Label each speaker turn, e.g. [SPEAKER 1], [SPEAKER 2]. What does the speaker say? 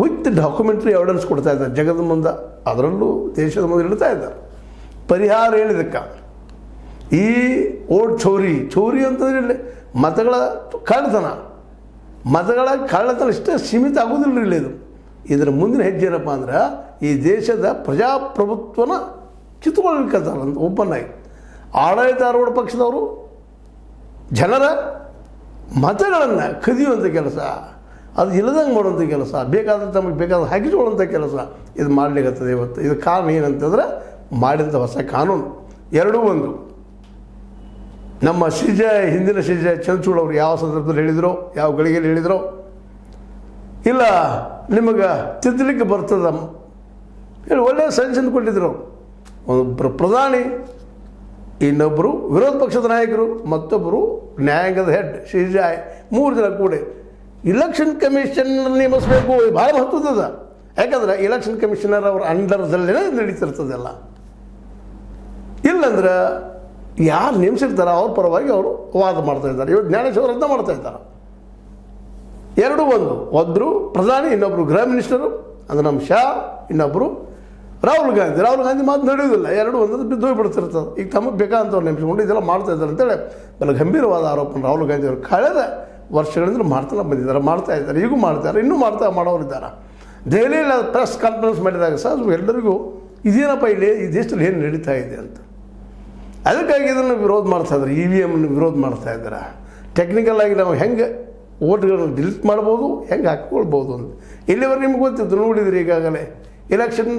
[SPEAKER 1] With documentary evidence ಕೊಡ್ತಾ ಇದ್ದಾರೆ ಜಗದ ಮುಂದೆ, ಅದರಲ್ಲೂ ದೇಶದ ಮುಂದೆ ಇಡ್ತಾ ಇದ್ದಾರೆ. ಪರಿಹಾರ ಹೇಳಿದಕ್ಕೆ ಈ ಓಟ್ ಚೋರಿ ಅಂತಂದ್ರೆ ಇಲ್ಲಿ ಮತಗಳ ಕಳ್ಳತನ ಇಷ್ಟೇ ಸೀಮಿತ ಆಗೋದಿಲ್ಲ ಇಲ್ಲಿ. ಇದರ ಮುಂದಿನ ಹೆಜ್ಜೆ ಏನಪ್ಪ ಅಂದ್ರೆ ಈ ದೇಶದ ಪ್ರಜಾಪ್ರಭುತ್ವನ ಕಿತ್ಕೊಳ್ಬೇಕಂತಾರ ಅಂತ ಓಪನ್ ಆಗಿ ಆಡಳಿತಾರೂಢ ಪಕ್ಷದವರು ಜನರ ಮತಗಳನ್ನು ಕದಿಯುವಂಥ ಕೆಲಸ, ಅದು ಇಲ್ಲದಂಗೆ ಮಾಡುವಂಥ ಕೆಲಸ, ತಮಗೆ ಬೇಕಾದ ಹಾಕಿಸ್ಕೊಳ್ಳುವಂಥ ಕೆಲಸ ಇದು ಮಾಡಲಿಕ್ಕತ್ತದೆ ಇವತ್ತು. ಇದು ಕಾರಣ ಏನಂತಂದ್ರೆ ಮಾಡಿದಂಥ ಹೊಸ ಕಾನೂನು ಎರಡೂ ಒಂದು. ನಮ್ಮ ಹಿಂದಿನ ಶ್ರೀಜಯ ಚಂದ್ರಚೂಡ್ ಅವರು ಯಾವ ಸಂದರ್ಭದಲ್ಲಿ ಹೇಳಿದರೋ, ಯಾವ ಗಳಿಗೆಯಲ್ಲಿ ಹೇಳಿದರೋ, ಇಲ್ಲ ನಿಮಗೆ ತಿದ್ದಲಿಕ್ಕೆ ಬರ್ತದ ಹೇಳಿ ಒಳ್ಳೆಯ ಸಜೆಷನ್ ಕೊಟ್ಟಿದ್ರು. ಒಬ್ಬರು ಪ್ರಧಾನಿ, ಇನ್ನೊಬ್ಬರು ವಿರೋಧ ಪಕ್ಷದ ನಾಯಕರು, ಮತ್ತೊಬ್ಬರು ನ್ಯಾಯಾಂಗದ ಹೆಡ್ ಶ್ರೀಜಯ್, 3 ಜನ ಕೂಡಿ ಇಲೆಕ್ಷನ್ ಕಮಿಷನ್ ನೇಮಿಸಬೇಕು. ಭಾಳ ಮಹತ್ವದ, ಯಾಕಂದ್ರೆ ಇಲೆಕ್ಷನ್ ಕಮಿಷನರ್ ಅವ್ರ ಅಂಡರ್ದಲ್ಲೇ ನಡೀತಿರ್ತದೆಲ್ಲ. ಇಲ್ಲಂದ್ರೆ ಯಾರು ನೇಮಿಸಿರ್ತಾರೆ ಅವ್ರ ಪರವಾಗಿ ಅವರು ವಾದ ಮಾಡ್ತಾಯಿದ್ದಾರೆ. ಇವತ್ತು ಜ್ಞಾನೇಶ್ವರ ಅಂತ ಮಾಡ್ತಾಯಿದ್ದಾರೆ. ಎರಡೂ ಒಂದು, ಒಬ್ಬರು ಪ್ರಧಾನಿ, ಇನ್ನೊಬ್ಬರು ಗೃಹ ಮಿನಿಸ್ಟರು ಅಂದರೆ ನಮ್ಮ ಶಾ, ಇನ್ನೊಬ್ಬರು ರಾಹುಲ್ ಗಾಂಧಿ ಮಾತು ನಡೆಯೋದಿಲ್ಲ. ಎರಡು ಒಂದೊಂದು ಬಿದ್ದು ಹೋಗ್ಬಿಡ್ತಿರ್ತದೆ. ಈಗ ತಮಗೆ ಬೇಕಾದಂಥವ್ರು ನೆನಪಿಸ್ಕೊಂಡು ಇದೆಲ್ಲ ಮಾಡ್ತಾಯಿದ್ದಾರೆ ಅಂತೇಳಿ ಬಹಳ ಗಂಭೀರವಾದ ಆರೋಪನ ರಾಹುಲ್ ಗಾಂಧಿ ಅವರು ಕಳೆದ ವರ್ಷಗಳಿಂದ ಮಾಡ್ತಾಯಿದ್ದಾರೆ, ಈಗೂ ಮಾಡ್ತಾರೆ, ಇನ್ನೂ ಮಾಡೋರಿದ್ದಾರೆ. ದೆಹಲಿಯಲ್ಲಿ ಪ್ರೆಸ್ ಕಾನ್ಫರೆನ್ಸ್ ಮಾಡಿದಾಗ ಸಹ ಎಲ್ಲರಿಗೂ ಇದೇನಪ್ಪ ಇಲ್ಲಿ ಈ ದೇಶದಲ್ಲಿ ಏನು ನಡೀತಾ ಇದೆ ಅಂತ. ಅದಕ್ಕಾಗಿ ಇದನ್ನು ವಿರೋಧ ಮಾಡ್ತಾಯಿದ್ದಾರೆ, EVM ವಿರೋಧ ಮಾಡ್ತಾಯಿದ್ದಾರೆ. ಟೆಕ್ನಿಕಲಾಗಿ ನಾವು ಹೆಂಗೆ ಓಟ್ಗಳನ್ನು ಡಿಲೀಟ್ ಮಾಡ್ಬೋದು, ಹೆಂಗೆ ಹಾಕ್ಕೊಳ್ಬೋದು ಅಂತ. ಇಲ್ಲಿವರೆಗೆ ನಿಮ್ಗೆ ಗೊತ್ತಿತ್ತು, ನೋಡಿದ್ರಿ ಈಗಾಗಲೇ ಎಲೆಕ್ಷನ್